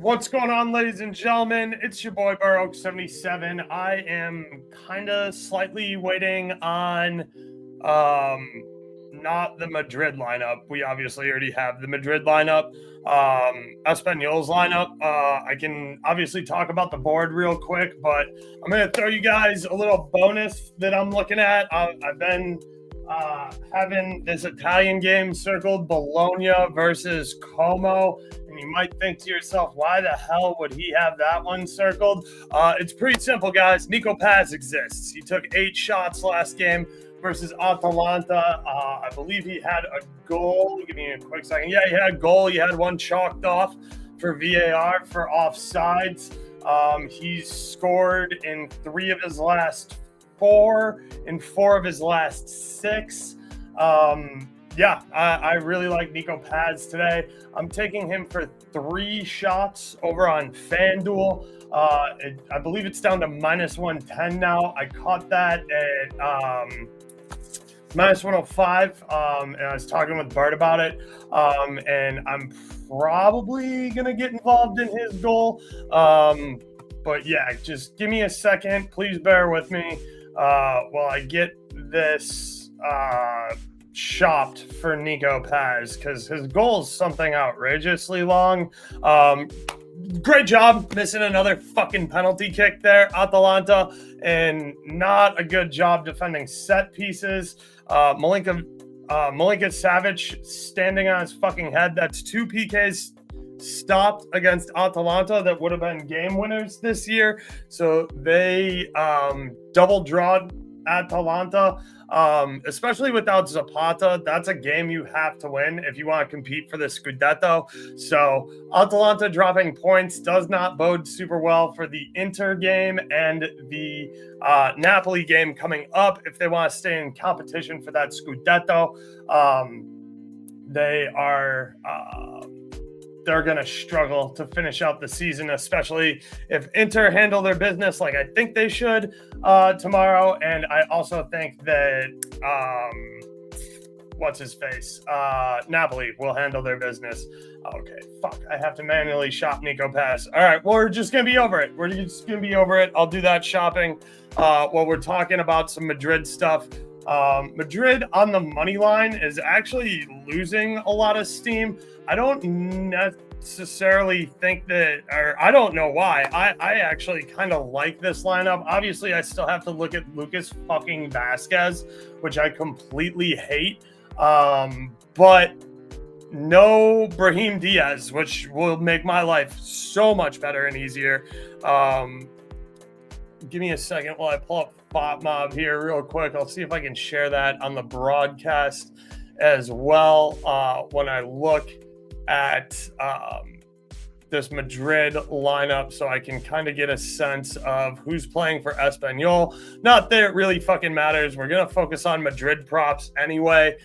What's going on, ladies and gentlemen? It's your boy Burroak77. I am kind of slightly waiting on not the Madrid lineup. We obviously already have the Madrid lineup. Espanyol's lineup. I can obviously talk about the board real quick, but I'm going to throw you guys a little bonus that I'm looking at. I've been having this Italian game circled, Bologna versus Como. And you might think to yourself, why the hell would he have that one circled? It's pretty simple, guys. Nico Paz exists. He took 8 shots last game versus Atalanta. I believe he had a goal. Give me a quick second. Yeah, he had a goal. He had one chalked off for VAR for offsides. He's scored in 3 of his last 4 and 4 of his last 6. I really like Nico Paz today. I'm taking him for 3 shots over on FanDuel. I believe it's down to minus 110 now. I caught that at minus 105, and I was talking with Bart about it, and I'm probably going to get involved in his goal. But yeah, just give me a second. Please bear with me while I get this shopped for Nico Paz, because his goal is something outrageously long. Great job missing another fucking penalty kick there, Atalanta, and not a good job defending set pieces. Malinka Savic standing on his fucking head. That's 2 PKs stopped against Atalanta that would have been game winners this year. So they double drawed Atalanta, especially without Zapata. That's a game you have to win if you want to compete for the Scudetto. So Atalanta dropping points does not bode super well for the Inter game and the Napoli game coming up if they want to stay in competition for that Scudetto. They're going to struggle to finish out the season, especially if Inter handle their business like I think they should tomorrow. And I also think that, Napoli will handle their business. Okay, fuck. I have to manually shop Nico Paz. All right, well, we're just going to be over it. I'll do that shopping while we're talking about some Madrid stuff. Madrid on the money line is actually losing a lot of steam. I don't necessarily think that, or I don't know why. I actually kind of like this lineup. Obviously, I still have to look at Lucas fucking Vasquez, which I completely hate. But no Brahim Diaz, which will make my life so much better and easier. Give me a second while I pull up Bot Mob here real quick. I'll see if I can share that on the broadcast as well when I look at this Madrid lineup, so I can kind of get a sense of who's playing for Espanyol. Not that it really fucking matters. We're going to focus on Madrid props anyway.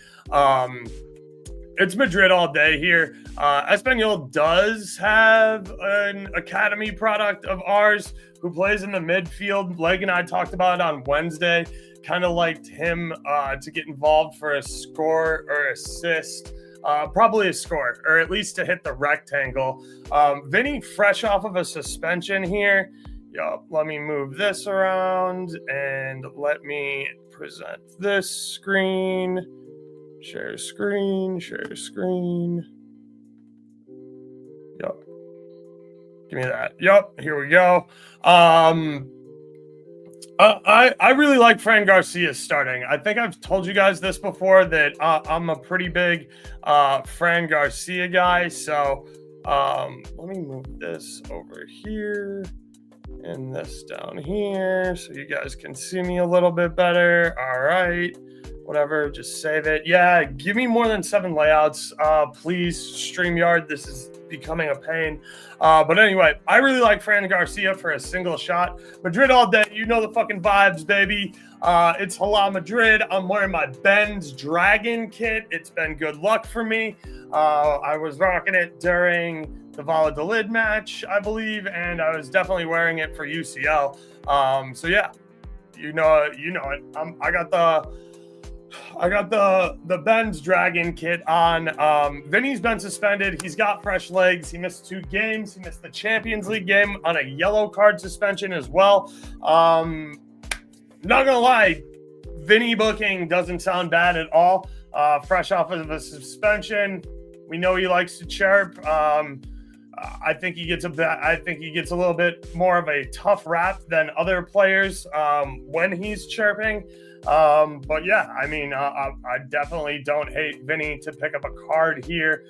It's Madrid all day here. Espanyol does have an academy product of ours who plays in the midfield. Leg and I talked about it on Wednesday. Kind of liked him to get involved for a score or assist. Probably a score, or at least to hit the rectangle. Vinny, fresh off of a suspension here. Let me move this around and let me present this screen. Share screen. Yep. Give me that. Yep. Here we go. I really like Fran Garcia starting. I think I've told you guys this before that I'm a pretty big Fran Garcia guy. So let me move this over here and this down here so you guys can see me a little bit better. All right. Whatever, just save it. Yeah, give me more than 7 layouts, please. StreamYard, this is becoming a pain. But anyway, I really like Fran Garcia for a single shot. Madrid all day, you know the fucking vibes, baby. It's Hala Madrid. I'm wearing my Ben's Dragon kit. It's been good luck for me. I was rocking it during the Valladolid match, I believe, and I was definitely wearing it for UCL. So yeah, you know it. I got the I got the Ben's Dragon kit on. Vinny's been suspended. He's got fresh legs. He missed 2 games. He missed the Champions League game on a yellow card suspension as well. Not gonna lie, Vinny booking doesn't sound bad at all. Fresh off of a suspension, we know he likes to chirp. I think he gets a little bit more of a tough rap than other players when he's chirping. But yeah, I mean, I definitely don't hate Vinny to pick up a card here.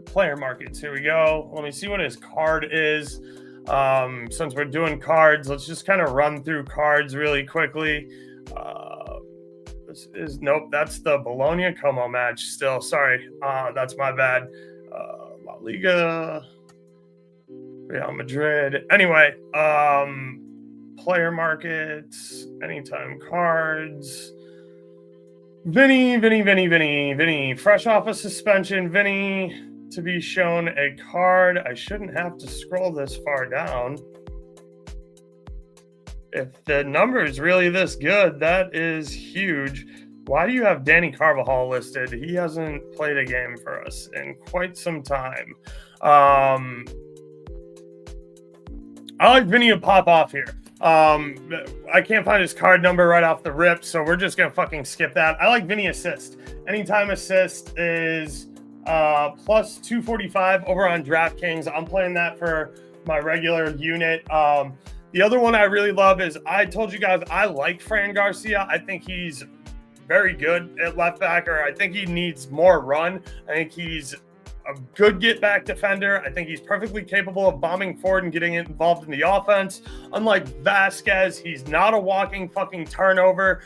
Player markets, here we go. Let me see what his card is. Since we're doing cards, let's just kind of run through cards really quickly. Nope, that's the Bologna Como match still. Sorry, that's my bad. La Liga, Real Madrid. Anyway, player markets, anytime cards. Vinny. Fresh off a suspension. Vinny to be shown a card. I shouldn't have to scroll this far down. If the number is really this good, that is huge. Why do you have Danny Carvajal listed? He hasn't played a game for us in quite some time. I like Vinny to pop off here. I can't find his card number right off the rip, so we're just going to fucking skip that. I like Vinny assist. Anytime assist is plus 245 over on DraftKings. I'm playing that for my regular unit. The other one I really love is, I told you guys I like Fran Garcia. I think he's very good at left back, or I think he needs more run. I think he's a good get-back defender. I think he's perfectly capable of bombing forward and getting involved in the offense. Unlike Vasquez, he's not a walking fucking turnover.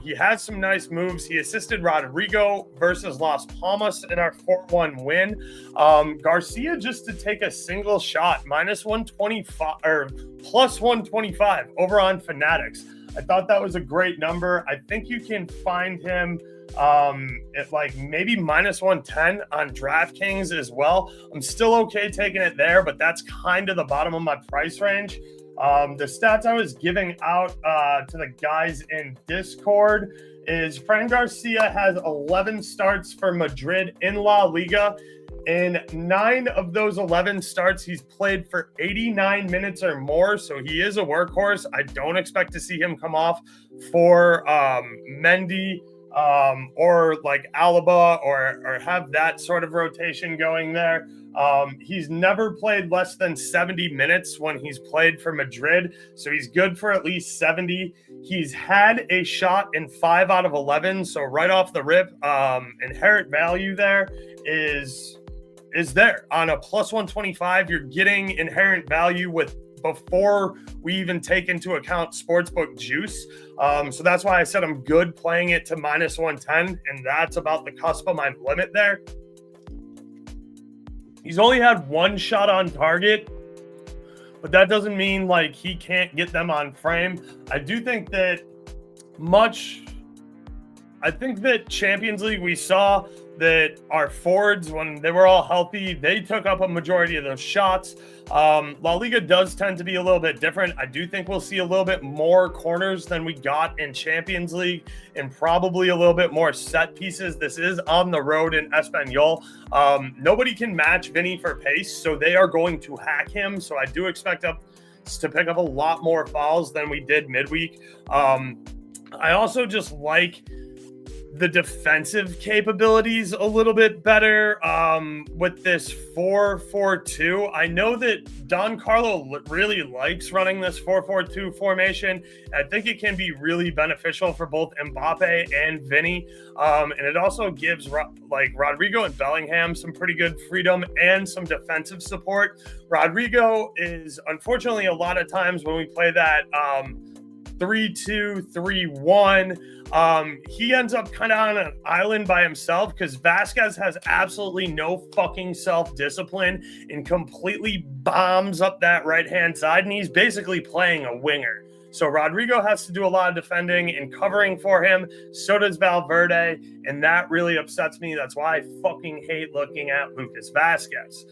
He has some nice moves. He assisted Rodrigo versus Las Palmas in our 4-1 win. Garcia just to take a single shot, minus 125 or plus 125 over on Fanatics. I thought that was a great number. I think you can find him at like maybe minus 110 on DraftKings as well. I'm still okay taking it there, but that's kind of the bottom of my price range. The stats I was giving out to the guys in Discord is Fran Garcia has 11 starts for Madrid in La Liga. In 9 of those 11 starts, he's played for 89 minutes or more, so he is a workhorse. I don't expect to see him come off for Mendy or like Alaba or have that sort of rotation going there. He's never played less than 70 minutes when he's played for Madrid, so he's good for at least 70. He's had a shot in 5 out of 11, so right off the rip, inherent value there is there. On a plus 125, you're getting inherent value with before we even take into account sportsbook juice. So that's why I said I'm good playing it to minus 110, and that's about the cusp of my limit there. He's only had 1 shot on target, but that doesn't mean like he can't get them on frame. I think that Champions League, we saw that our forwards, when they were all healthy, they took up a majority of those shots. La Liga does tend to be a little bit different. I do think we'll see a little bit more corners than we got in Champions League, and probably a little bit more set pieces. This is on the road in Espanyol. Nobody can match Vinny for pace, so they are going to hack him. So I do expect us to pick up a lot more fouls than we did midweek. I also just like the defensive capabilities a little bit better with this 4-4-2. I know that Don Carlo really likes running this 4-4-2 formation. I think it can be really beneficial for both Mbappe and Vinny. And it also gives Rodrigo and Bellingham some pretty good freedom and some defensive support. Rodrigo is, unfortunately, a lot of times when we play that 3-2-3-1, he ends up kind of on an island by himself because Vasquez has absolutely no fucking self-discipline and completely bombs up that right-hand side, and he's basically playing a winger. So Rodrigo has to do a lot of defending and covering for him. So does Valverde, and that really upsets me. That's why I fucking hate looking at Lucas Vasquez.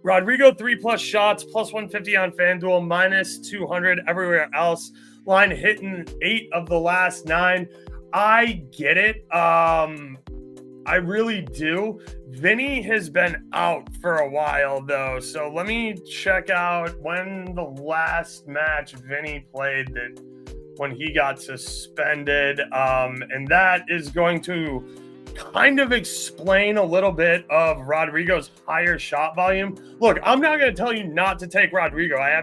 Rodrigo 3+ shots, plus 150 on FanDuel, minus 200 everywhere else. Line hitting 8 of the last 9. I get it. I really do. Vinny has been out for a while, though. So let me check out when the last match Vinny played that when he got suspended. And that is going to kind of explain a little bit of Rodrigo's higher shot volume. Look, I'm not going to tell you not to take Rodrigo. I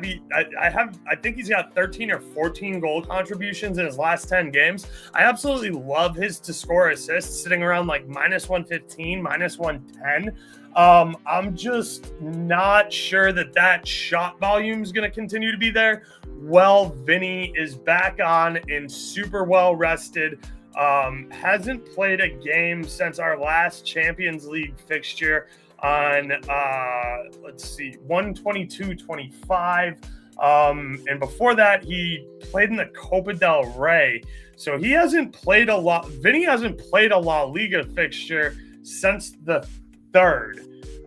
think he's got 13 or 14 goal contributions in his last 10 games. I absolutely love his to score assists sitting around like minus 115, minus 110. I'm just not sure that shot volume is going to continue to be there. Well, Vinny is back on and super well rested. Hasn't played a game since our last Champions League fixture on 1/22/25. And before that, he played in the Copa del Rey. So he hasn't played a lot. Vinny hasn't played a La Liga fixture since the 3rd.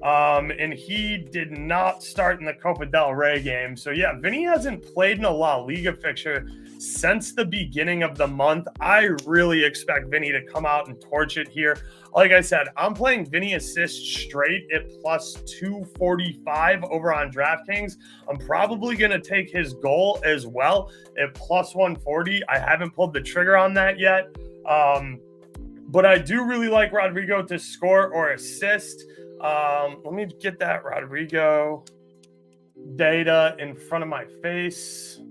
And he did not start in the Copa del Rey game. So yeah, Vinny hasn't played in a La Liga fixture since the beginning of the month. I really expect Vinny to come out and torch it here. Like I said, I'm playing Vinny assist straight at plus 245 over on DraftKings. I'm probably going to take his goal as well at plus 140. I haven't pulled the trigger on that yet. But I do really like Rodrigo to score or assist. Let me get that Rodrigo data in front of my face.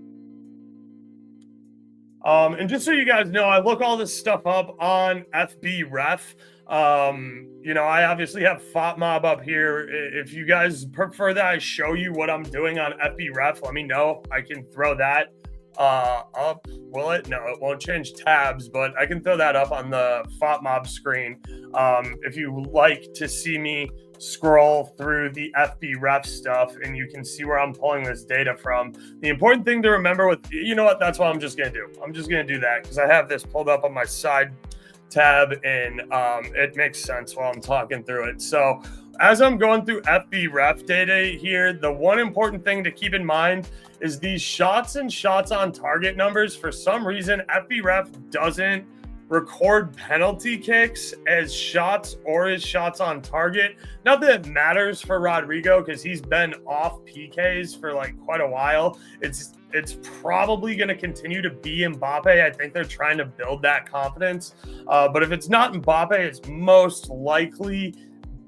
And just so you guys know, I look all this stuff up on FBref. I obviously have FOTMob up here. If you guys prefer that I show you what I'm doing on FBref, let me know. I can throw that up. Will it? No, it won't change tabs, but I can throw that up on the FOTMob screen. If you like to see me scroll through the FBref stuff and you can see where I'm pulling this data from. The important thing to remember that's what I'm just going to do. I'm just going to do that because I have this pulled up on my side tab and it makes sense while I'm talking through it. So as I'm going through FBref data here, the one important thing to keep in mind is these shots and shots on target numbers. For some reason, FBref doesn't record penalty kicks as shots or as shots on target. Not that it matters for Rodrigo because he's been off PKs for like quite a while. It's probably going to continue to be Mbappe. I think they're trying to build that confidence. But if it's not Mbappe, it's most likely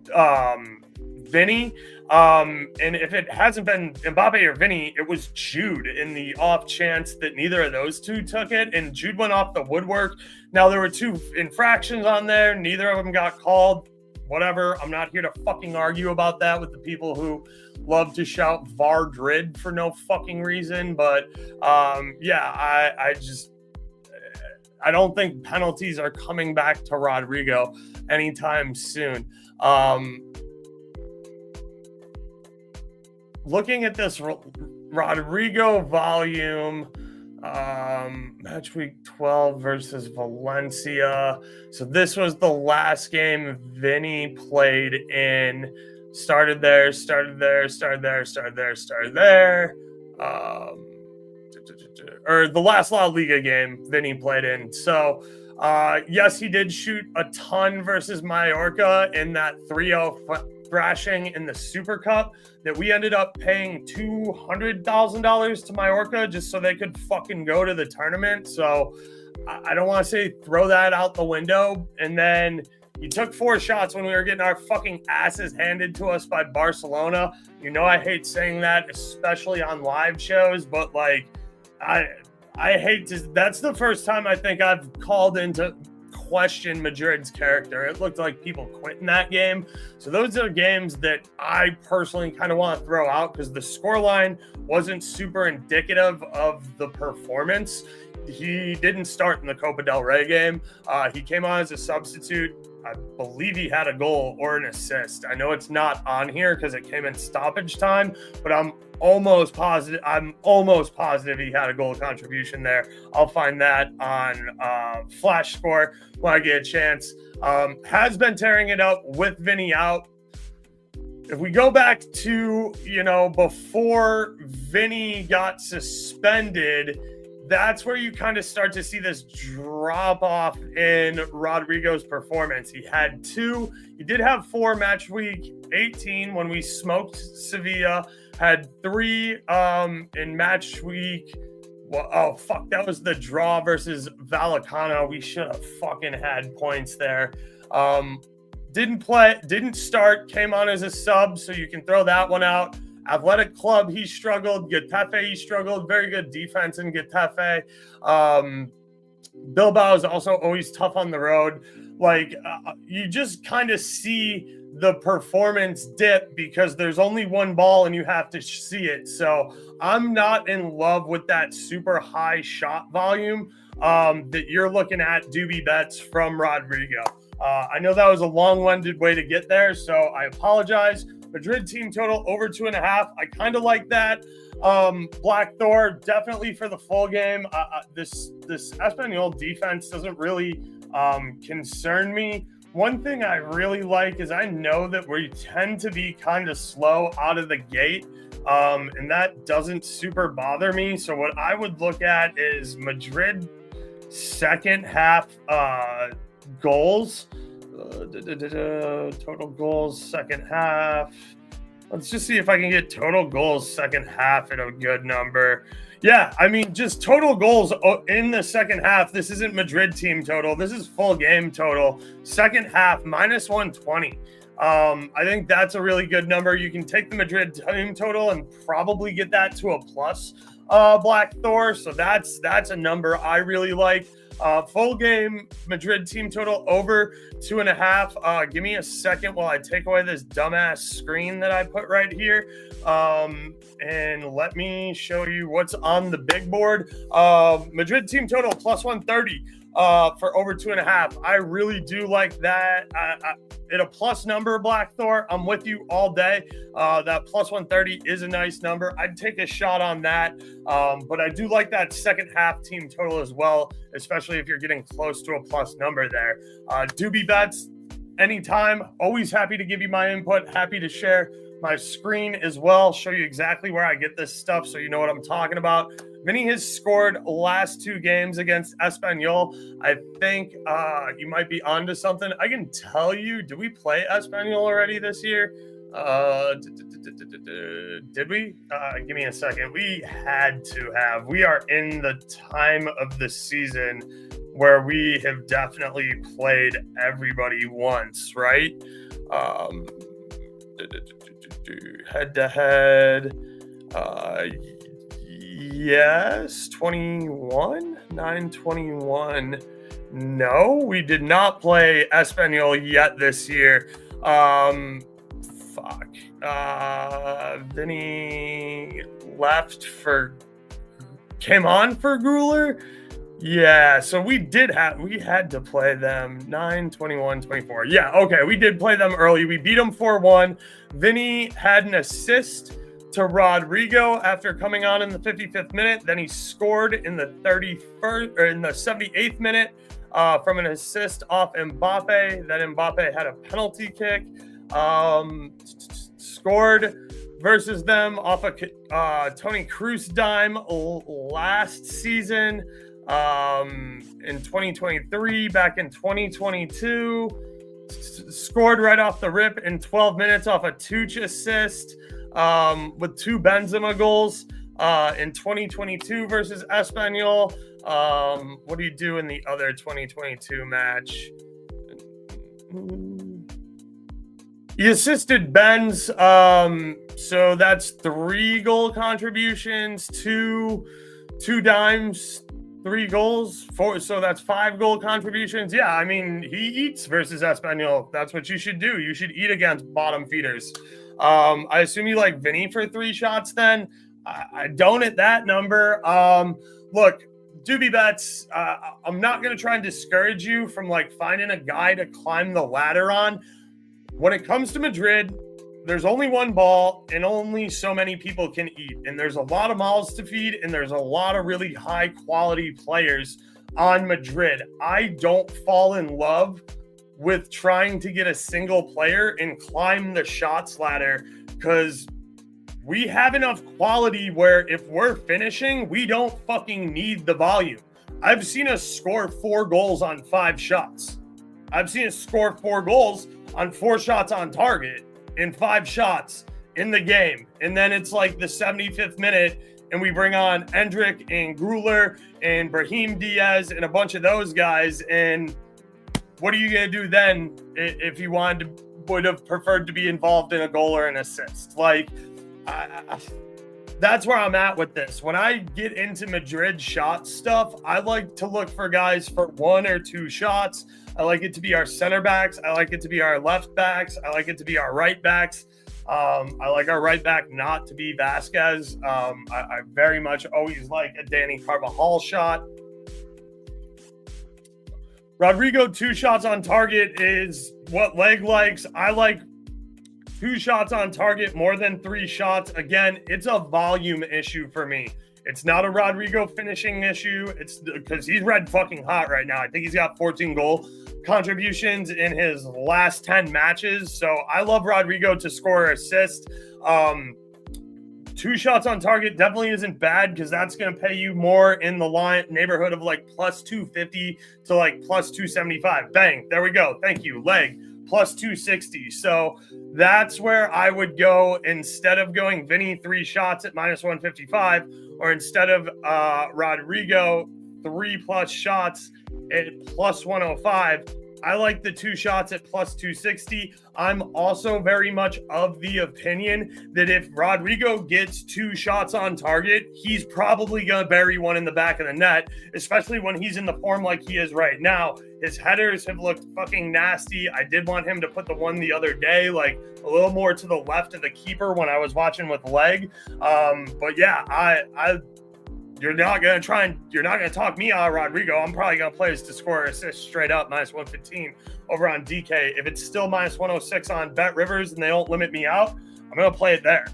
Vinny. And if it hasn't been Mbappe or Vinny, it was Jude in the off chance that neither of those two took it. And Jude went off the woodwork. Now, there were 2 infractions on there. Neither of them got called. Whatever. I'm not here to fucking argue about that with the people who love to shout VAR Drid for no fucking reason. But I don't think penalties are coming back to Rodrigo anytime soon. Looking at this Rodrigo volume, match week 12 versus Valencia. So this was the last game Vinny played in. Started there. Or the last La Liga game Vinny played in. So, yes, he did shoot a ton versus Mallorca in that 3-0 thrashing in the Super Cup that we ended up paying $200,000 to Mallorca just so they could fucking go to the tournament. So I don't want to say throw that out the window. And then you took 4 shots when we were getting our fucking asses handed to us by Barcelona. You know I hate saying that, especially on live shows, but like I hate to. That's the first time I think I've called into question Madrid's character. It looked like people quit in that game. So those are games that I personally kind of want to throw out because the scoreline wasn't super indicative of the performance. He didn't start in the Copa del Rey game. He came on as a substitute. I believe he had a goal or an assist. I know it's not on here because it came in stoppage time, but I'm almost positive he had a goal contribution there. I'll find that on Flash Score when I get a chance. Has been tearing it up with Vinny out. if we go back to, before Vinny got suspended, that's where you kind of start to see this drop off in Rodrigo's performance. He had 2, he did have 4 match week 18 when we smoked Sevilla, had 3 in match week. Well, that was the draw versus Vallecano. We should have fucking had points there. Didn't start, came on as a sub, so you can throw that one out. Athletic Club, he struggled. Getafe, he struggled. Very good defense in Getafe. Bilbao is also always tough on the road. You just kind of see the performance dip because there's only one ball and you have to see it. So I'm not in love with that super high shot volume that you're looking at Doobie Bets from Rodrigo. I know that was a long-winded way to get there, so I apologize. Madrid team total over 2.5. I kind of like that. Black Thor, definitely for the full game. This Espanyol defense doesn't really concern me. One thing I really like is I know that we tend to be kind of slow out of the gate, and that doesn't super bother me. So what I would look at is Madrid second half goals. Total goals second half. Let's just see if I can get total goals second half at a good number. Yeah, I mean, just total goals in the second half. This isn't Madrid team total. This is full game total. Second half, -120. I think that's a really good number. You can take the Madrid team total and probably get that to a plus, Black Thor. So that's a number I really like. Full game Madrid team total over 2.5. Give me a second while I take away this dumbass screen that I put right here. And let me show you what's on the big board. Madrid team total +130 for over 2.5. I really do like that. At a plus number, Black Thor, I'm with you all day. That +130 is a nice number. I'd take a shot on that. But I do like that second half team total as well, especially if you're getting close to a plus number there. Doobie Bets, anytime. Always happy to give you my input. Happy to share my screen as well. Show you exactly where I get this stuff so you know what I'm talking about. Vinny has scored last 2 games against Espanyol. I think you might be onto something. I can tell you, did we play Espanyol already this year? Did we? Give me a second. We had to have. We are in the time of the season where we have definitely played everybody once, right? Head to head. Yes, 21, 9-21. No, we did not play Espanyol yet this year. Vinny came on for Guler. Yeah, so we had to play them 9-21-24. Yeah, okay, we did play them early. We beat them 4-1. Vinny had an assist to Rodrigo after coming on in the 55th minute. Then he scored in the 78th minute from an assist off Mbappe. Then Mbappe had a penalty kick. Scored versus them off a Tony Cruz dime last season. In 2023, back in 2022, scored right off the rip in 12 minutes off a Tuch assist, with 2 Benzema goals in 2022 versus Espanyol. What do you do in the other 2022 match? He assisted Benz, so that's 3 goal contributions, two dimes, 3 goals, 4. So that's 5 goal contributions. Yeah, I mean, he eats versus Espanyol. That's what you should do. You should eat against bottom feeders. I assume you like Vinny for 3 shots then. I don't at that number. Look, Doobie Bets, I'm not going to try and discourage you from finding a guy to climb the ladder on. When it comes to Madrid, there's only one ball and only so many people can eat. And there's a lot of mouths to feed, and there's a lot of really high quality players on Madrid. I don't fall in love with trying to get a single player and climb the shots ladder, because we have enough quality where if we're finishing, we don't fucking need the volume. I've seen us score 4 goals on 5 shots. I've seen us score 4 goals on 4 shots on target in 5 shots in the game. And then it's like the 75th minute and we bring on Endrick and Gruler and Brahim Diaz and a bunch of those guys. And what are you going to do then if you would have preferred to be involved in a goal or an assist? Like, that's where I'm at with this. When I get into Madrid shot stuff, I like to look for guys for 1 or 2 shots. I like it to be our center backs. I like it to be our left backs. I like it to be our right backs. I like our right back not to be Vasquez. I very much always like a Danny Carvajal shot. Rodrigo 2 shots on target is what Leg likes. I like 2 shots on target more than 3 shots. Again, it's a volume issue for me. It's not a Rodrigo finishing issue. It's because he's red fucking hot right now. I think he's got 14 goal contributions in his last 10 matches. So I love Rodrigo to score or assist. 2 shots on target definitely isn't bad because that's going to pay you more in the neighborhood of like plus 250 to like plus 275. Bang. There we go. Thank you. Leg plus 260. So that's where I would go instead of going Vinny 3 shots at minus 155, or instead of Rodrigo 3+ shots at plus 105. I like the 2 shots at plus 260. I'm also very much of the opinion that if Rodrigo gets 2 shots on target, he's probably going to bury one in the back of the net, especially when he's in the form like he is right now. His headers have looked fucking nasty. I did want him to put the one the other day, like a little more to the left of the keeper when I was watching with Leg. But yeah, you're not going to talk me out of Rodrigo. I'm probably going to play his to score or assist straight up, minus 115 over on DK. If it's still minus 106 on Bet Rivers and they don't limit me out, I'm going to play it there.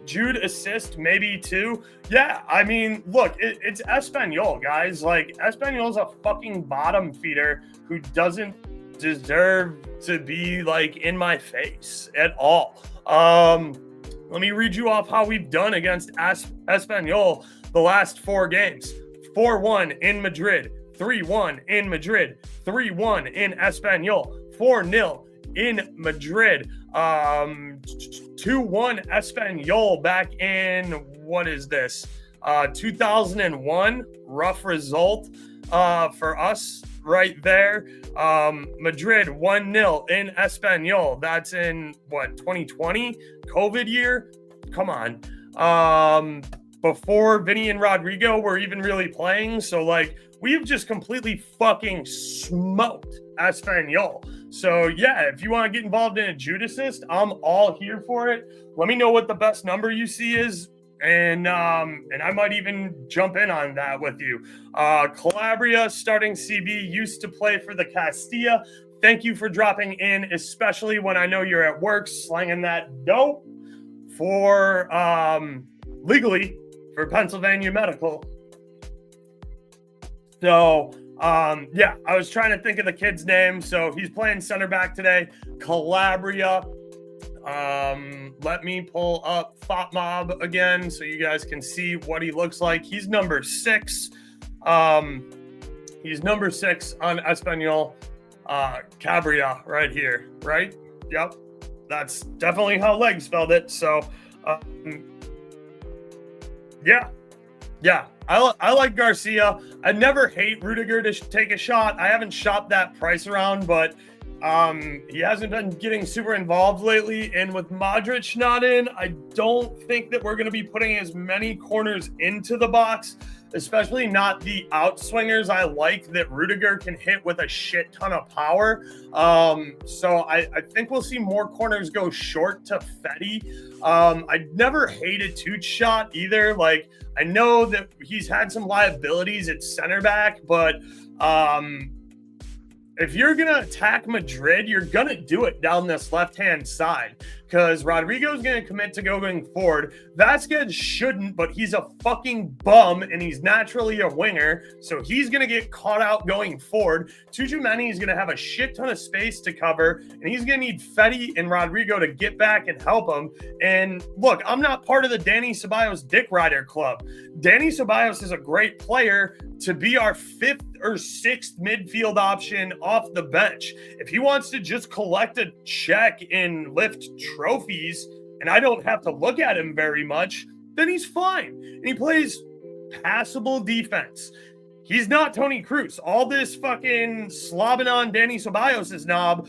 Jude assist, maybe 2. Yeah, I mean, look, it's Espanyol, guys. Like, Espanyol's a fucking bottom feeder who doesn't deserve to be, like, in my face at all. Let me read you off how we've done against Espanyol the last 4 games. 4-1 in Madrid, 3-1 in Madrid, 3-1 in Espanyol, 4-0 in Madrid, 2-1 Espanyol back in, what is this, 2001. Rough result for us right there. Madrid 1-0 in Espanyol. That's in what, 2020 COVID year? Come on. Before Vinny and Rodrigo were even really playing. So like we've just completely fucking smoked Espanyol. So yeah, if you want to get involved in a Jude assist, I'm all here for it. Let me know what the best number you see is. And I might even jump in on that with you. Calabria, starting CB, used to play for the Castilla. Thank you for dropping in, especially when I know you're at work slanging that dope for legally for Pennsylvania Medical. So yeah, I was trying to think of the kid's name. So he's playing center back today. Calabria. Let me pull up FotMob again so you guys can see what he looks like. He's number 6. He's number 6 on Espanyol. Cabria right here, right? Yep. That's definitely how Leg spelled it. So, yeah. I like Garcia. I never hate Rudiger to take a shot. I haven't shopped that price around, but he hasn't been getting super involved lately. And with Modric not in, I don't think that we're going to be putting as many corners into the box, especially not the outswingers I like that Rudiger can hit with a shit ton of power. So I think we'll see more corners go short to Fetty. I never hated Toots shot either. Like, I know that he's had some liabilities at center back, but if you're going to attack Madrid, you're going to do it down this left-hand side because Rodrigo's going to commit to going forward. Vasquez shouldn't, but he's a fucking bum, and he's naturally a winger, so he's going to get caught out going forward. Tchouaméni is going to have a shit ton of space to cover, and he's going to need Fetty and Rodrigo to get back and help him. And look, I'm not part of the Danny Ceballos Dick Rider Club. Danny Ceballos is a great player to be our 5th or 6th midfield option off the bench. If he wants to just collect a check and lift trophies, and I don't have to look at him very much, then he's fine. And he plays passable defense. He's not Toni Kroos. All this fucking slobbing on Danny Ceballos' knob,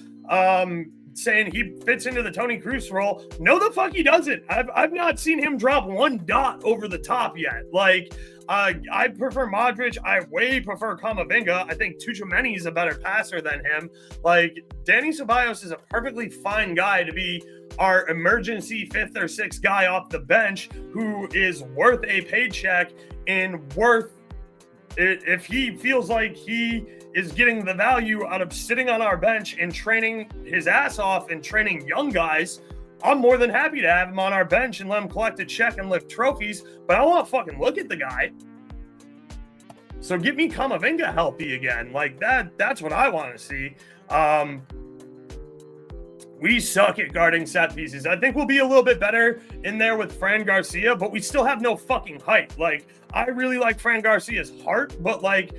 saying he fits into the Toni Kroos role. No, the fuck he doesn't. I've not seen him drop one dot over the top yet. Like, I prefer Modric. I way prefer Camavinga. I think Tchouaméni is a better passer than him. Like, Danny Ceballos is a perfectly fine guy to be our emergency 5th or 6th guy off the bench who is worth a paycheck and worth it if he feels like he is getting the value out of sitting on our bench and training his ass off and training young guys. I'm more than happy to have him on our bench and let him collect a check and lift trophies, but I don't want to fucking look at the guy. So get me Camavinga healthy again. Like, that's what I want to see. We suck at guarding set pieces. I think we'll be a little bit better in there with Fran Garcia, but we still have no fucking height. Like, I really like Fran Garcia's heart, but like,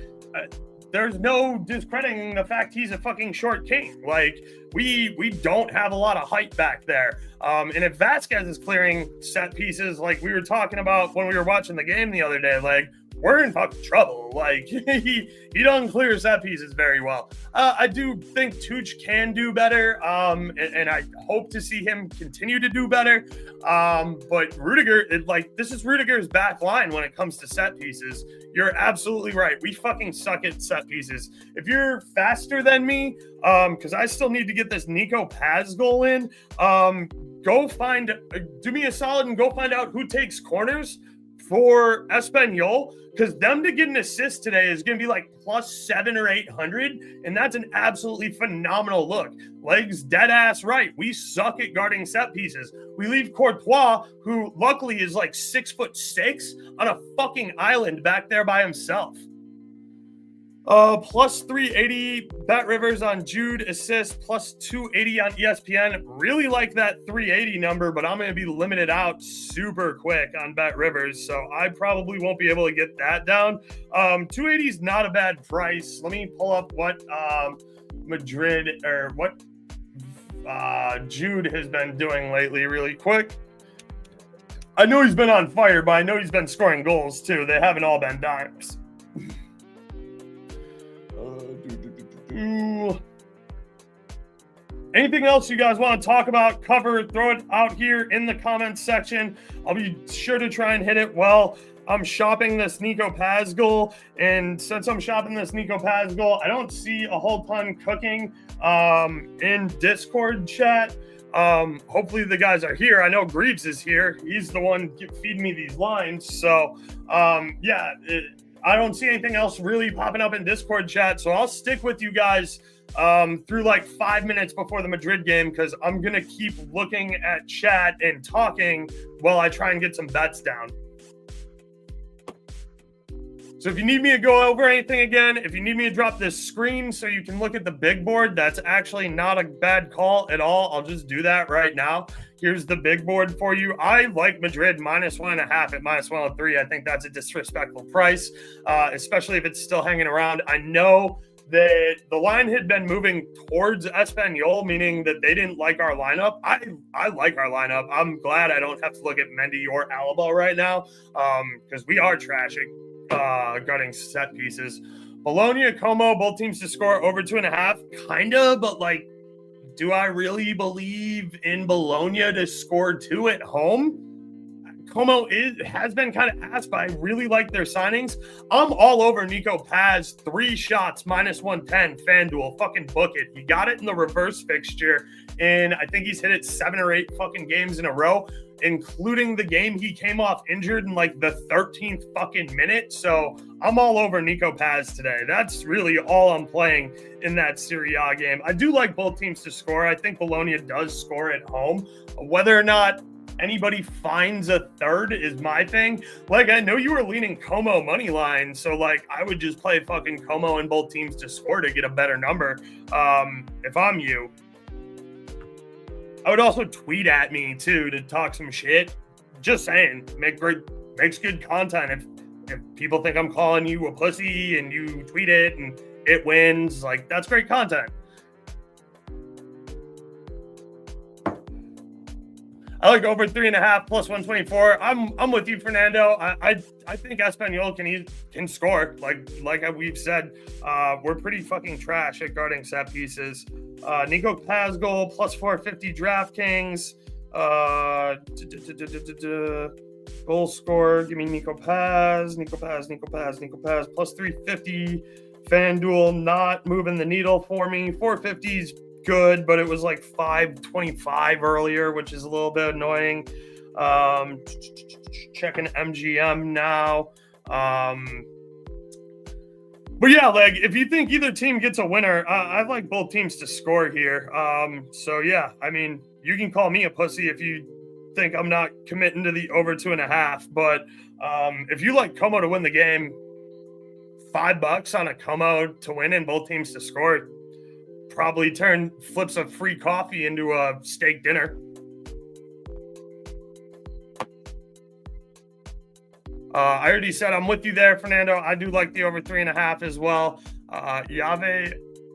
there's no discrediting the fact he's a fucking short king. Like, we don't have a lot of height back there. And if Vasquez is clearing set pieces like we were talking about when we were watching the game the other day, like, we're in fucking trouble. Like, he doesn't clear set pieces very well. I do think Tooch can do better, and I hope to see him continue to do better. But Rudiger, this is Rudiger's back line when it comes to set pieces. You're absolutely right. We fucking suck at set pieces. If you're faster than me, because I still need to get this Nico Paz goal in, do me a solid and go find out who takes corners for Espanyol, because them to get an assist today is going to be like +700 or 800, and that's an absolutely phenomenal look. Legs dead ass right. We suck at guarding set pieces. We leave Courtois, who luckily is like 6'6", on a fucking island back there by himself. +380 Bet Rivers on Jude assist, +280 on ESPN. Really like that 380 number, but I'm going to be limited out super quick on Bet Rivers, so I probably won't be able to get that down. 280 is not a bad price. Let me pull up what Jude has been doing lately really quick. I know he's been on fire, but I know he's been scoring goals too. They haven't all been dimes. Anything else you guys want to talk about, cover, throw it out here in the comments section. I'll be sure to try and hit it. Well, I'm shopping this Nico Paz goal, and since I'm shopping this Nico Paz goal, I don't see a whole ton cooking in Discord chat. Hopefully the guys are here. I know Greaves is here. He's the one feeding me these lines. So, I don't see anything else really popping up in Discord chat, so I'll stick with you guys through like 5 minutes before the Madrid game, because I'm going to keep looking at chat and talking while I try and get some bets down. So if you need me to go over anything again, if you need me to drop this screen so you can look at the big board, that's actually not a bad call at all. I'll just do that right now. Here's the big board for you. I like Madrid -1.5 at -103. I think that's a disrespectful price, especially if it's still hanging around. I know that the line had been moving towards Espanyol, meaning that they didn't like our lineup. I like our lineup. I'm glad I don't have to look at Mendy or Alaba right now, because we are trashing guarding set pieces. Bologna, Como, both teams to score over 2.5. Kind of, but like, do I really believe in Bologna to score 2 at home? Como has been kind of asked, but I really like their signings. I'm all over Nico Paz. 3 shots, -110, FanDuel. Fucking book it. He got it in the reverse fixture, and I think he's hit it 7 or 8 fucking games in a row. including the game he came off injured in like the 13th fucking minute. So I'm all over Nico Paz today. That's really all I'm playing in that Serie A game. I do like both teams to score. I think Bologna does score at home. Whether or not anybody finds a third is my thing. Like, I know you were leaning Como money line, so like I would just play fucking Como and both teams to score to get a better number. If I'm you, I would also tweet at me too to talk some shit. Just saying, makes good content. If people think I'm calling you a pussy and you tweet it and it wins, like that's great content. I like over 3.5 plus 124. I'm with you, Fernando. I think Espanyol can score. Like we've said, we're pretty fucking trash at guarding set pieces. Nico Paz goal plus 450 DraftKings. Goal score. Give me Nico Paz plus 350. FanDuel not moving the needle for me. 450's good, but it was like 525 earlier, which is a little bit annoying. Checking MGM now. But yeah, like if you think either team gets a winner, I like both teams to score here. So yeah, I mean, you can call me a pussy if you think I'm not committing to the over 2.5. But if you like Como to win the game, $5 on a Como to win and both teams to score, probably flips a free coffee into a steak dinner. I already said I'm with you there, Fernando. I do like the over 3.5 as well. Yave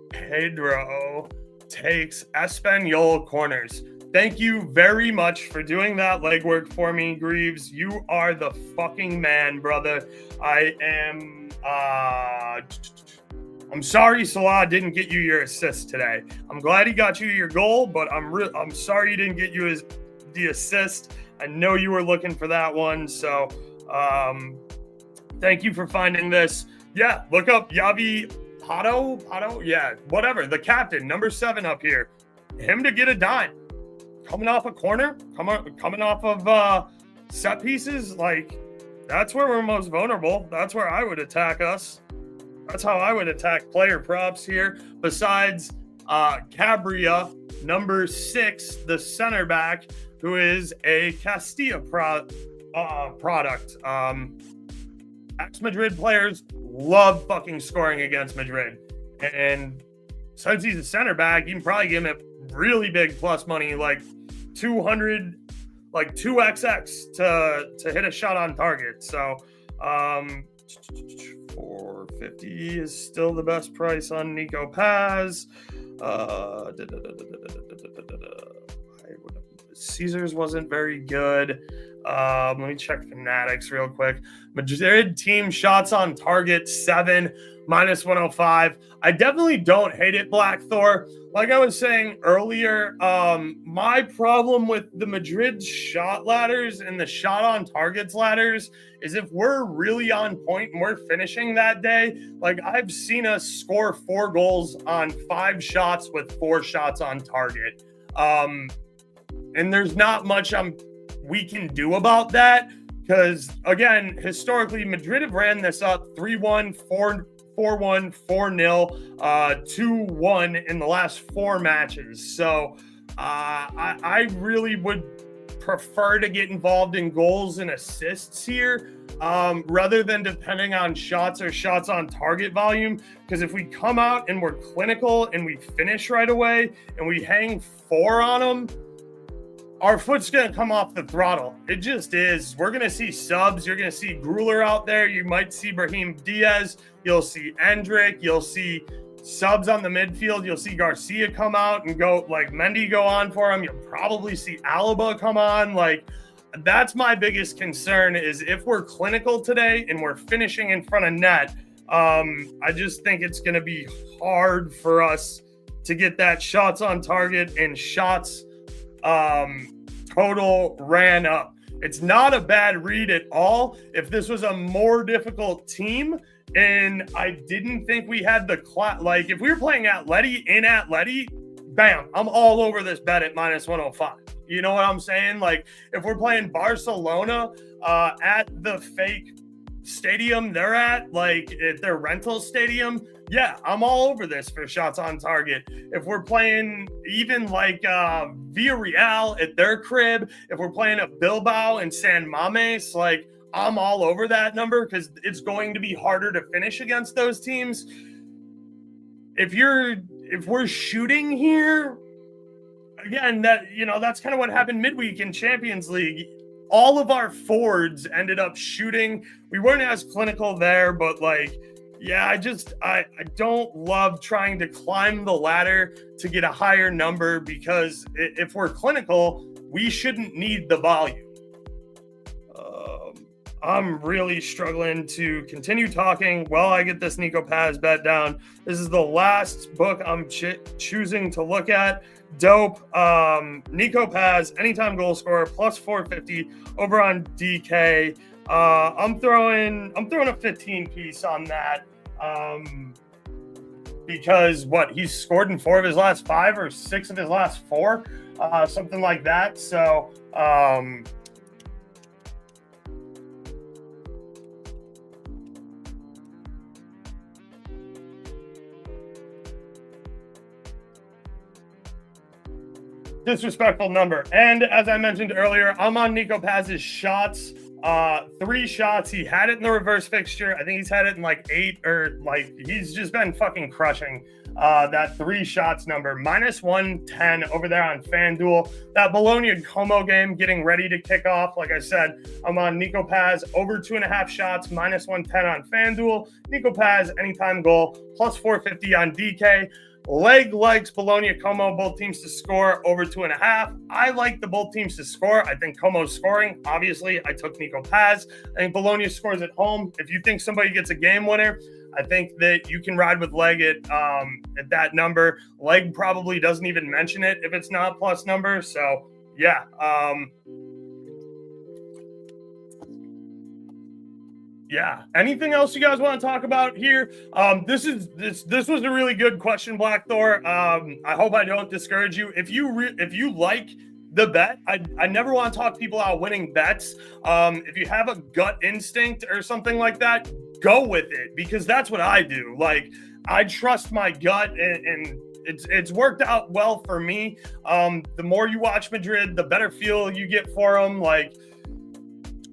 Pedro takes Espanyol corners. Thank you very much for doing that legwork for me, Greaves. You are the fucking man, brother. I'm sorry Salah didn't get you your assist today. I'm glad he got you your goal, but I'm sorry he didn't get you the assist. I know you were looking for that one, so thank you for finding this. Yeah, look up Yavi Pato, yeah, whatever. The captain, number 7 up here. Him to get a dime. Coming off a corner, coming off of set pieces, like that's where we're most vulnerable. That's where I would attack us. That's how I would attack player props here. Besides Cabria, number 6, the center back, who is a Castilla product. Ex-Madrid players love fucking scoring against Madrid. And since he's a center back, you can probably give him a really big plus money, like 200, like 2xx to hit a shot on target. So 450 is still the best price on Nico Paz. Caesars wasn't very good. Let me check Fanatics real quick. Madrid team shots on target 7, minus 105. I definitely don't hate it, Black Thor. Like I was saying earlier, my problem with the Madrid shot ladders and the shot on targets ladders is if we're really on point and we're finishing that day, like I've seen us score 4 goals on 5 shots with 4 shots on target. And there's not much we can do about that because, again, historically, Madrid have ran this up 3-1, 4-1, 4-0, 2-1 in the last 4 matches. So I really would prefer to get involved in goals and assists here rather than depending on shots or shots on target volume. Because if we come out and we're clinical and we finish right away and we hang 4 on them, our foot's going to come off the throttle. It just is. We're going to see subs. You're going to see Gruler out there. You might see Brahim Diaz. You'll see Endrick. You'll see subs on the midfield. You'll see Garcia come out and go, like Mendy go on for him. You'll probably see Alaba come on. Like, that's my biggest concern is if we're clinical today and we're finishing in front of net, I just think it's going to be hard for us to get that shots on target and shots total ran up. It's not a bad read at all. If this was a more difficult team and I didn't think we had the like if we were playing Atleti in Atleti, bam, I'm all over this bet at minus 105. You know what I'm saying? Like, if we're playing Barcelona at the fake stadium they're at, like at their rental stadium, yeah, I'm all over this for shots on target. If we're playing even like Villarreal at their crib, if we're playing at Bilbao and San Mames, like I'm all over that number because it's going to be harder to finish against those teams. If we're shooting here, again, that's kind of what happened midweek in Champions League. All of our forwards ended up shooting. We weren't as clinical there, but like, yeah, I don't love trying to climb the ladder to get a higher number because if we're clinical, we shouldn't need the volume. I'm really struggling to continue talking while I get this Nico Paz bet down. This is the last book I'm choosing to look at. Dope. Nico Paz, anytime goal scorer, plus 450 over on DK. I'm throwing a 15 piece on that. Because he's scored in 4 of his last 5 or 6 of his last 4, something like that. So, disrespectful number. And as I mentioned earlier, I'm on Nico Paz's shots. 3 shots. He had it in the reverse fixture. I think he's had it in like 8 or like he's just been fucking crushing that 3 shots number. Minus 110 over there on FanDuel. That Bologna-Como game getting ready to kick off. Like I said, I'm on Nico Paz over 2.5 shots, minus 110 on FanDuel. Nico Paz, anytime goal, plus 450 on DK. Leg likes Bologna-Como, both teams to score over 2.5. I like the both teams to score. I think Como's scoring. Obviously, I took Nico Paz. I think Bologna scores at home. If you think somebody gets a game winner, I think that you can ride with Leg at that number. Leg probably doesn't even mention it if it's not a plus number. So, yeah. Yeah. Anything else you guys want to talk about here? This was a really good question, Black Thor. I hope I don't discourage you. If you like the bet, I never want to talk people out winning bets. If you have a gut instinct or something like that, go with it because that's what I do. Like I trust my gut and it's worked out well for me. The more you watch Madrid, the better feel you get for them. Like.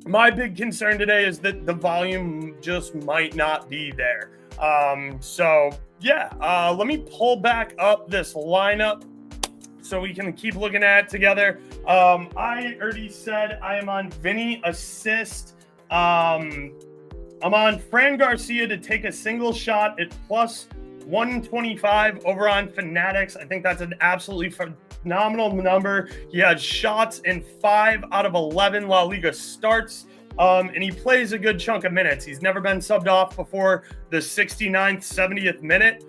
My big concern today is that the volume just might not be there. So, yeah, let me pull back up this lineup so we can keep looking at it together. I already said I am on Vinny assist. I'm on Fran Garcia to take a single shot at plus 125 over on Fanatics. I think that's an absolutely phenomenal number. He had shots in 5 out of 11 La Liga starts, and he plays a good chunk of minutes. He's never been subbed off before the 69th, 70th minute.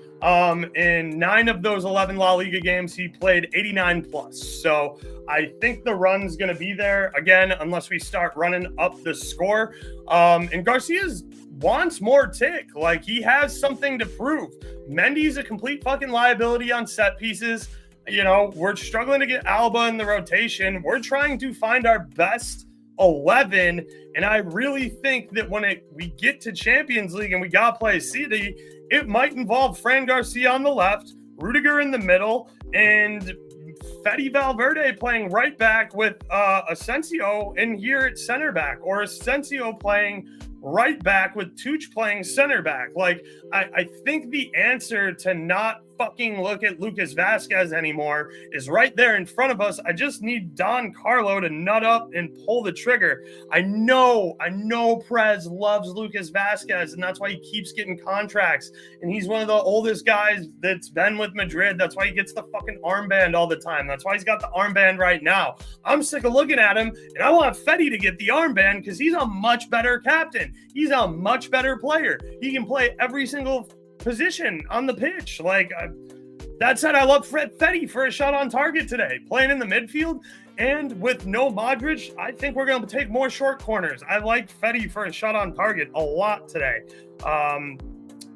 In 9 of those 11 La Liga games, he played 89 plus. So I think the run's going to be there again, unless we start running up the score. And Garcia's wants more tick. Like he has something to prove. Mendy's a complete fucking liability on set pieces. You know, we're struggling to get Alba in the rotation. We're trying to find our best 11. And I really think that when we get to Champions League and we got to play City, it might involve Fran Garcia on the left, Rudiger in the middle, and Fede Valverde playing right back with Asensio in here at center back, or Asensio playing right back with Tuch playing center back. Like, I think the answer to not fucking look at Lucas Vazquez anymore is right there in front of us. I just need Don Carlo to nut up and pull the trigger. I know Prez loves Lucas Vazquez, and that's why he keeps getting contracts. And he's one of the oldest guys that's been with Madrid. That's why he gets the fucking armband all the time. That's why he's got the armband right now. I'm sick of looking at him, and I want Fede to get the armband because he's a much better captain. He's a much better player. He can play every single position on the pitch. Like that said, I love Fede for a shot on target today, playing in the midfield. And with no Modric, I think we're going to take more short corners. I like Fede for a shot on target a lot today.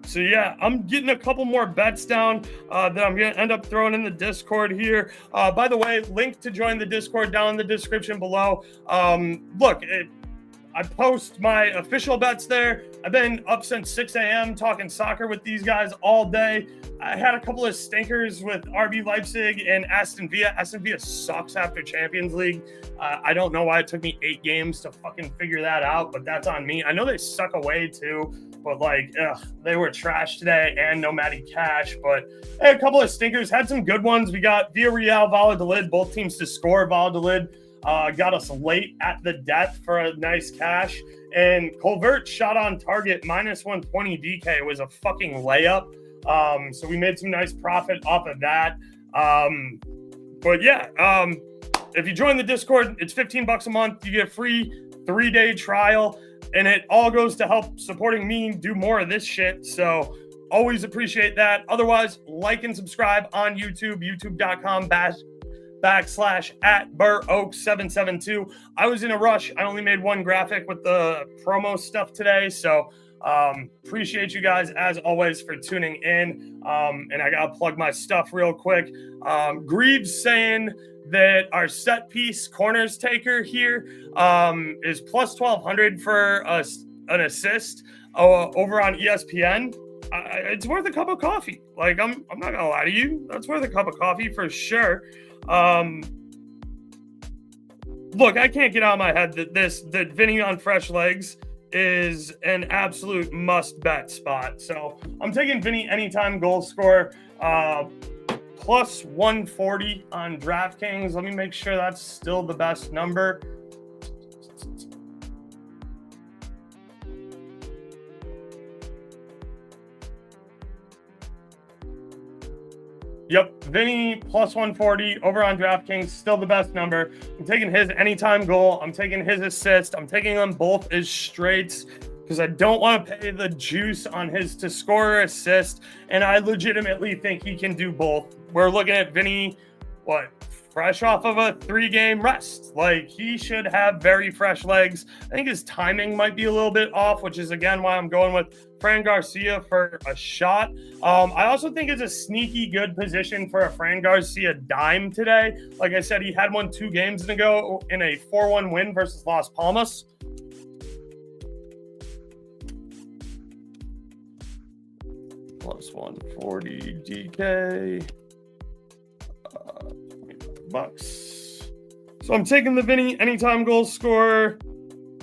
So yeah, I'm getting a couple more bets down that I'm going to end up throwing in the Discord here. By the way, link to join the Discord down in the description below. I post my official bets there. I've been up since 6 a.m. talking soccer with these guys all day. I had a couple of stinkers with RB Leipzig and Aston Villa. Aston Villa sucks after Champions League. I don't know why it took me 8 games to fucking figure that out, but that's on me. I know they suck away too, but they were trash today and no Matty Cash. But hey, a couple of stinkers, had some good ones. We got Villarreal, Valladolid, both teams to score. Valladolid got us late at the death for a nice cash. And Colvert shot on target minus 120 DK was a fucking layup. So we made some nice profit off of that. If you join the Discord, it's $15 a month. You get a free 3-day trial, and it all goes to help supporting me do more of this shit. So always appreciate that. Otherwise, like and subscribe on YouTube, youtube.com/@BurOak772. I was in a rush. I only made one graphic with the promo stuff today. So appreciate you guys as always for tuning in. And I gotta plug my stuff real quick. Greaves saying that our set piece corners taker here is plus 1,200 for an assist over on ESPN. It's worth a cup of coffee. Like I'm not gonna lie to you, that's worth a cup of coffee for sure. Look, I can't get out of my head that Vinny on fresh legs is an absolute must bet spot. So I'm taking Vinny anytime goal scorer, plus 140 on DraftKings. Let me make sure that's still the best number. Yep, Vinny plus 140 over on DraftKings, still the best number. I'm taking his anytime goal. I'm taking his assist. I'm taking them both as straights because I don't want to pay the juice on his to score or assist, and I legitimately think he can do both. We're looking at Vinny, fresh off of a 3-game rest. Like, he should have very fresh legs. I think his timing might be a little bit off, which is, again, why I'm going with Fran Garcia for a shot. I also think it's a sneaky good position for a Fran Garcia dime today. Like I said, he had one 2 games ago in a 4-1 win versus Las Palmas. Plus 140 DK. $20. So I'm taking the Vinny anytime goal scorer.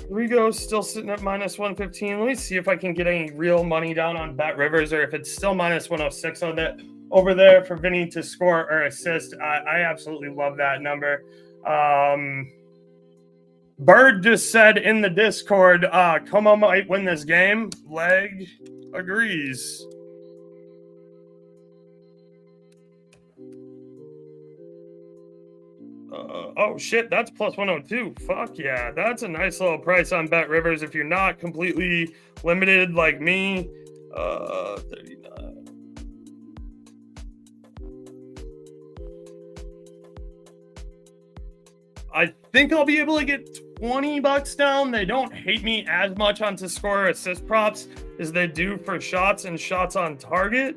Rigo's still sitting at minus 115. Let me see if I can get any real money down on Bet Rivers, or if it's still minus 106 on that over there for Vinny to score or assist. I absolutely love that number. Bird just said in the Discord, Como might win this game. Leg agrees. Oh shit, that's plus 102. Fuck yeah, that's a nice little price on Bet Rivers if you're not completely limited like me. 39. I think I'll be able to get $20 down. They don't hate me as much on to score assist props as they do for shots and shots on target.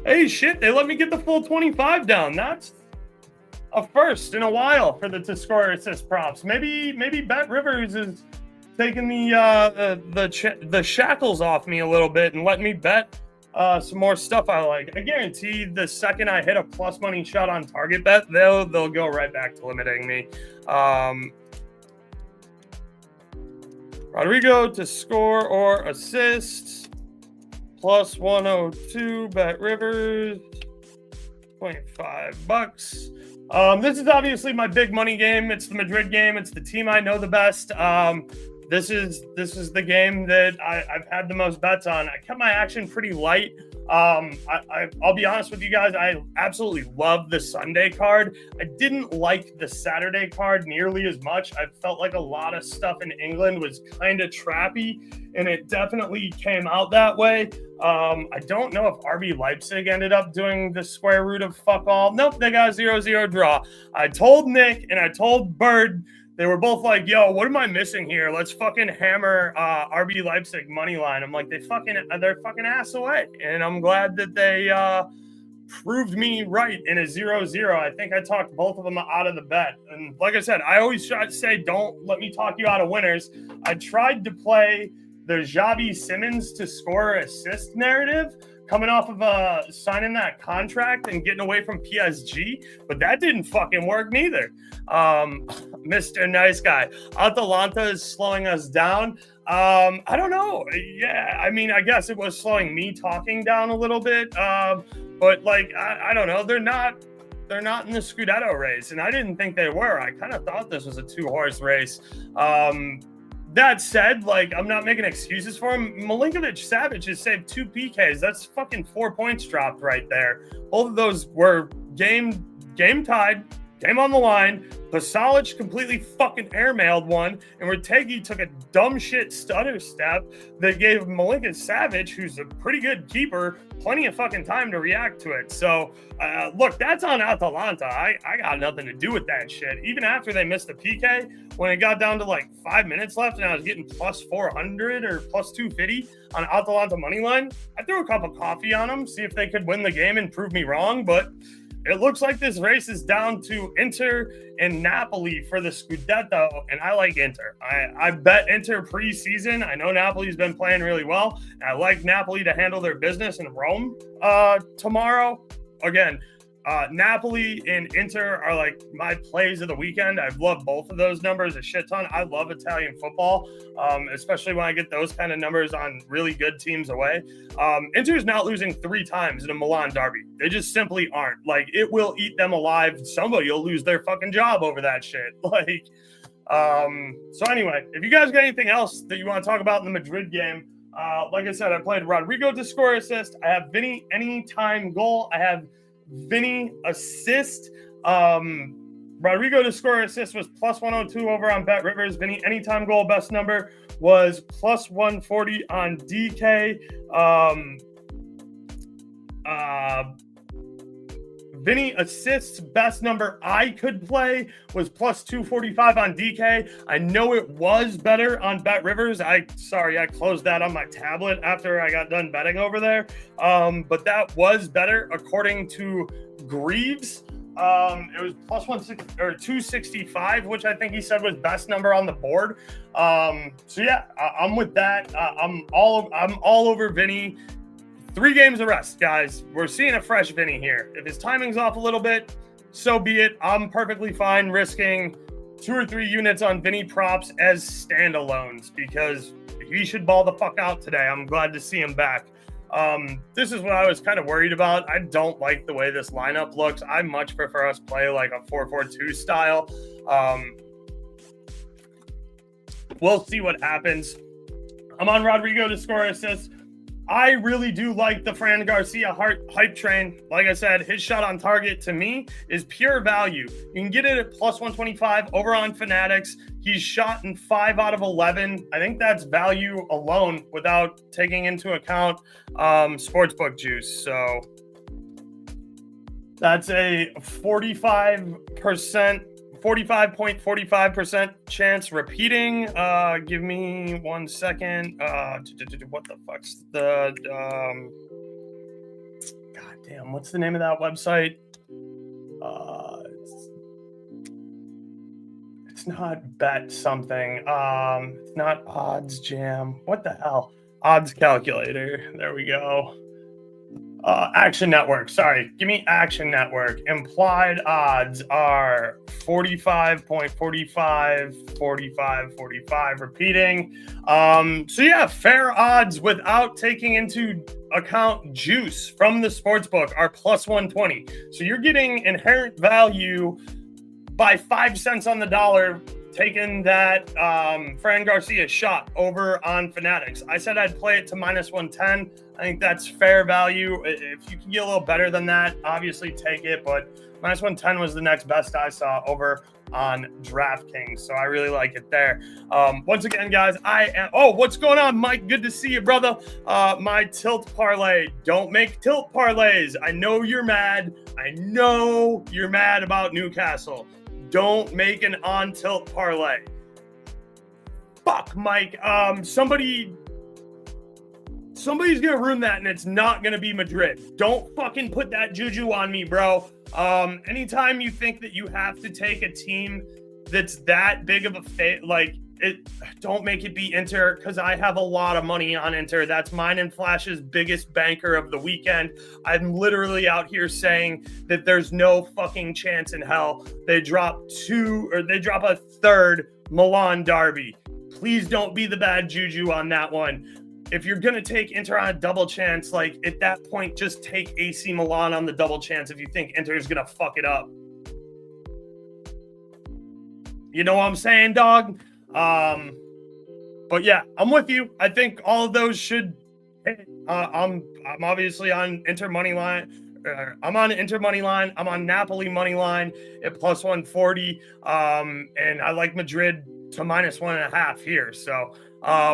Hey, shit, they let me get the full 25 down. That's a first in a while for the to score assist props. Maybe Bet Rivers is taking the shackles off me a little bit and letting me bet some more stuff I like. I guarantee the second I hit a plus money shot on target bet, they'll go right back to limiting me. Rodrigo to score or assist. Plus 102, Bet Rivers, $25. This is obviously my big money game. It's the Madrid game. It's the team I know the best. This is the game that I've had the most bets on. I kept my action pretty light. I'll be honest with you guys. I absolutely love the Sunday card. I didn't like the Saturday card nearly as much. I felt like a lot of stuff in England was kind of trappy, and it definitely came out that way. I don't know if RB Leipzig ended up doing the square root of fuck all. Nope, they got a 0-0 draw. I told Nick and I told Bird they were both like, yo, what am I missing here? Let's fucking hammer RB Leipzig money line. I'm like, they're fucking ass away. And I'm glad that they proved me right in a 0-0. I think I talked both of them out of the bet. And like I said, I always try to say, don't let me talk you out of winners. I tried to play the Xavi Simons to score assist narrative, coming off of signing that contract and getting away from PSG, but that didn't fucking work neither. Mr. Nice Guy. Atalanta is slowing us down. I don't know. Yeah, I mean, I guess it was slowing me talking down a little bit. But like, I don't know. They're not in the Scudetto race, and I didn't think they were. I kind of thought this was a 2-horse race. That said, like, I'm not making excuses for him. Milinkovic-Savic has saved 2 PKs. That's fucking 4 points dropped right there. Both of those were game tied, game on the line. Pasalic completely fucking airmailed one, and Retegui took a dumb shit stutter step that gave Milinkovic-Savic, who's a pretty good keeper, plenty of fucking time to react to it. So, look, that's on Atalanta. I got nothing to do with that shit. Even after they missed the PK, when it got down to like 5 minutes left and I was getting plus 400 or plus 250 on Atalanta money line, I threw a cup of coffee on them, see if they could win the game and prove me wrong, but it looks like this race is down to Inter and Napoli for the Scudetto, and I like Inter. I bet Inter preseason. I know Napoli's been playing really well, and I like Napoli to handle their business in Rome tomorrow. Again, Napoli and Inter are like my plays of the weekend. I've loved both of those numbers a shit ton. I love Italian football, especially when I get those kind of numbers on really good teams away. Inter's not losing 3 times in a Milan derby. They just simply aren't. Like, it will eat them alive. Somebody will lose their fucking job over that shit. Like, so anyway, if you guys got anything else that you want to talk about in the Madrid game, like I said, I played Rodrigo to score assist. I have Vinny anytime goal. I have Vinny assist. Rodrigo to score assist was plus 102 over on Bet Rivers. Vinny anytime goal best number was plus 140 on DK. Vinny assists best number I could play was plus 245 on DK. I know it was better on Bet Rivers. I closed that on my tablet after I got done betting over there. But that was better according to Greaves. It was plus 160 or 265, which I think he said was best number on the board. So yeah, I'm with that. I'm all over Vinny. 3 games of rest, guys. We're seeing a fresh Vinny here. If his timing's off a little bit, so be it. I'm perfectly fine risking 2 or 3 units on Vinny props as standalones because he should ball the fuck out today. I'm glad to see him back. This is what I was kind of worried about. I don't like the way this lineup looks. I much prefer us play like a 4-4-2 style. We'll see what happens. I'm on Rodrigo to score assists. I really do like the Fran Garcia hype train. Like I said, his shot on target to me is pure value. You can get it at plus 125 over on Fanatics. He's shot in 5 out of 11. I think that's value alone without taking into account sportsbook juice. So that's a 45.45% chance repeating. Give me 1 second. What the fuck's the God damn, what's the name of that website? It's not bet something. It's not Odds Jam. What the hell? Odds Calculator. There we go. Action Network. Sorry. Give me Action Network. Implied odds are 45.45, 45, repeating. So yeah, fair odds without taking into account juice from the sportsbook are plus 120. So you're getting inherent value by 5 cents on the dollar taking that Fran Garcia shot over on Fanatics. I said I'd play it to minus 110. I think that's fair value. If you can get a little better than that, obviously take it. But minus 110 was the next best I saw over on DraftKings. So I really like it there. Once again, guys, what's going on, Mike? Good to see you, brother. My tilt parlay. Don't make tilt parlays. I know you're mad. I know you're mad about Newcastle. don't make an on-tilt parlay. Fuck, Mike. Somebody's gonna ruin that, and it's not gonna be Madrid. Don't fucking put that juju on me, bro. Anytime you think that you have to take a team that's that big of a don't make it be Inter, because I have a lot of money on Inter. That's mine and Flash's biggest banker of the weekend. I'm literally out here saying that there's no fucking chance in hell they drop a third Milan derby. Please don't be the bad juju on that one. If you're going to take Inter on a double chance, like at that point, just take AC Milan on the double chance if you think Inter is going to fuck it up. You know what I'm saying, dog? But yeah, I'm with you. I think all of those should hit. I'm obviously on Inter money line. I'm on Inter money line. I'm on Napoli money line at plus 140. And I like Madrid to minus 1.5 here. So,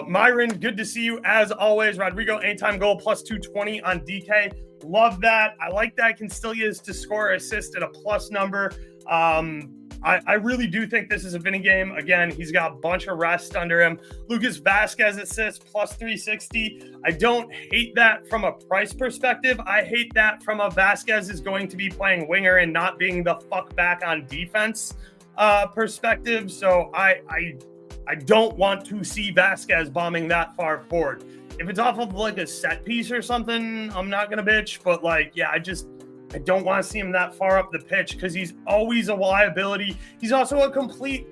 Myron, good to see you as always. Rodrigo, anytime goal plus 220 on DK. Love that. I like that. Casillas to score or assist at a plus number. I really do think this is a winning game. Again, he's got a bunch of rest under him. Lucas Vazquez assists plus 360. I don't hate that from a price perspective. I hate that from a Vazquez is going to be playing winger and not being the fuck back on defense perspective. So I don't want to see Vazquez bombing that far forward. If it's off of like a set piece or something, I'm not going to bitch. But like, yeah, I don't want to see him that far up the pitch because he's always a liability. He's also a complete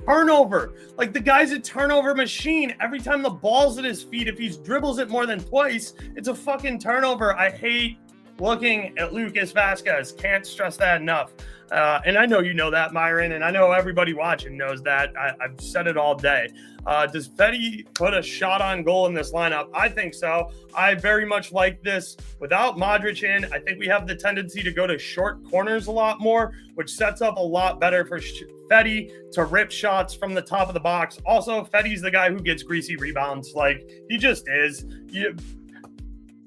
turnover. Like, the guy's a turnover machine. Every time the ball's at his feet, if he dribbles it more than twice, it's a fucking turnover. I hate looking at Lucas Vazquez. Can't stress that enough. And I know you know that, Myron, and I know everybody watching knows that. I've said it all day. Does Fetty put a shot on goal in this lineup? I think so. I very much like this. Without Modric in, I think we have the tendency to go to short corners a lot more, which sets up a lot better for Fetty to rip shots from the top of the box. Also, Fetty's the guy who gets greasy rebounds. Like, he just is.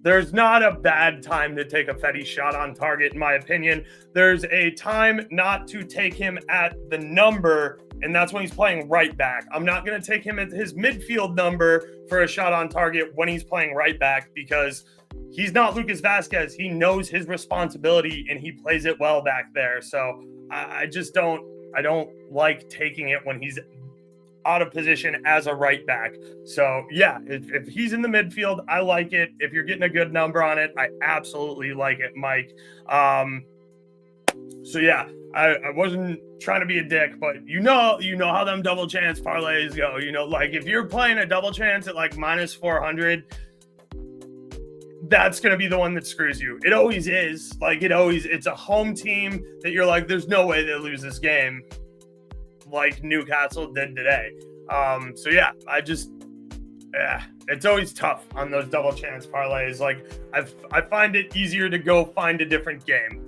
There's not a bad time to take a Fetty shot on target, in my opinion. There's a time not to take him at the number, and that's when he's playing right back. I'm not going to take him at his midfield number for a shot on target when he's playing right back, because he's not Lucas Vazquez. He knows his responsibility, and he plays it well back there. So I don't like taking it when he's out of position as a right back. So yeah, if he's in the midfield, I like it. If you're getting a good number on it, I absolutely like it, Mike. So yeah, I wasn't trying to be a dick, but you know how them double chance parlays go. You know, like if you're playing a double chance at like minus 400, that's going to be the one that screws you. It always is. Like it's a home team that you're like, there's no way they lose this game, like Newcastle did today. So yeah, it's always tough on those double chance parlays. Like I find it easier to go find a different game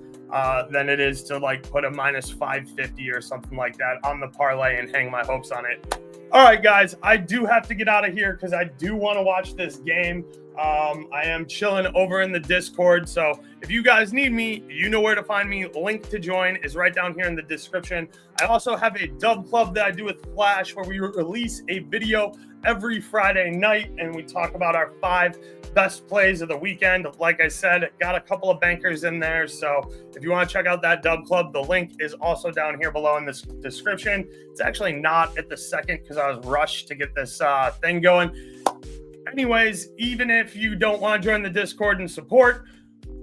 than it is to like put a minus 550 or something like that on the parlay and hang my hopes on it. All right, guys, I do have to get out of here because I do want to watch this game. I am chilling over in the Discord. So if you guys need me, you know where to find me. Link to join is right down here in the description. I also have a dub club that I do with Flash where we release a video every Friday night and we talk about our 5 best plays of the weekend. Like I said, got a couple of bankers in there. So if you want to check out that dub club, the link is also down here below in this description. It's actually not at the second because I was rushed to get this thing going. Anyways, even if you don't want to join the Discord and support,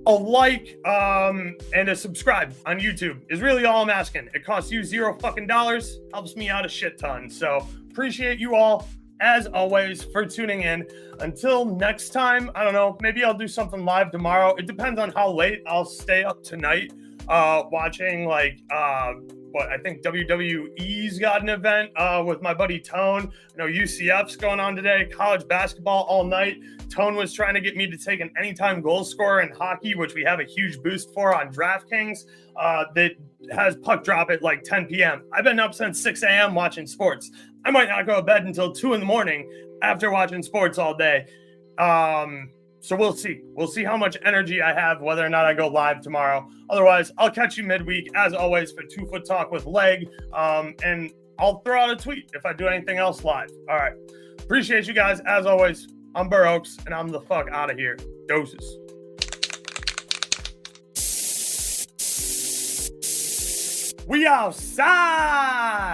a like and a subscribe on YouTube is really all I'm asking. It costs you $0 fucking dollars, helps me out a shit ton. So appreciate you all, as always, for tuning in. Until next time, I don't know, maybe I'll do something live tomorrow. It depends on how late I'll stay up tonight watching like I think WWE's got an event with my buddy Tone. I know UCF's going on today, college basketball all night. Tone was trying to get me to take an anytime goal scorer in hockey, which we have a huge boost for on DraftKings that has puck drop at like 10 p.m. I've been up since 6 a.m. watching sports. I might not go to bed until 2 in the morning after watching sports all day. So we'll see. We'll see how much energy I have, whether or not I go live tomorrow. Otherwise, I'll catch you midweek, as always, for 2 Foot Talk with Leg. And I'll throw out a tweet if I do anything else live. All right. Appreciate you guys. As always, I'm Burr Oaks, and I'm the fuck out of here. Doses. We outside.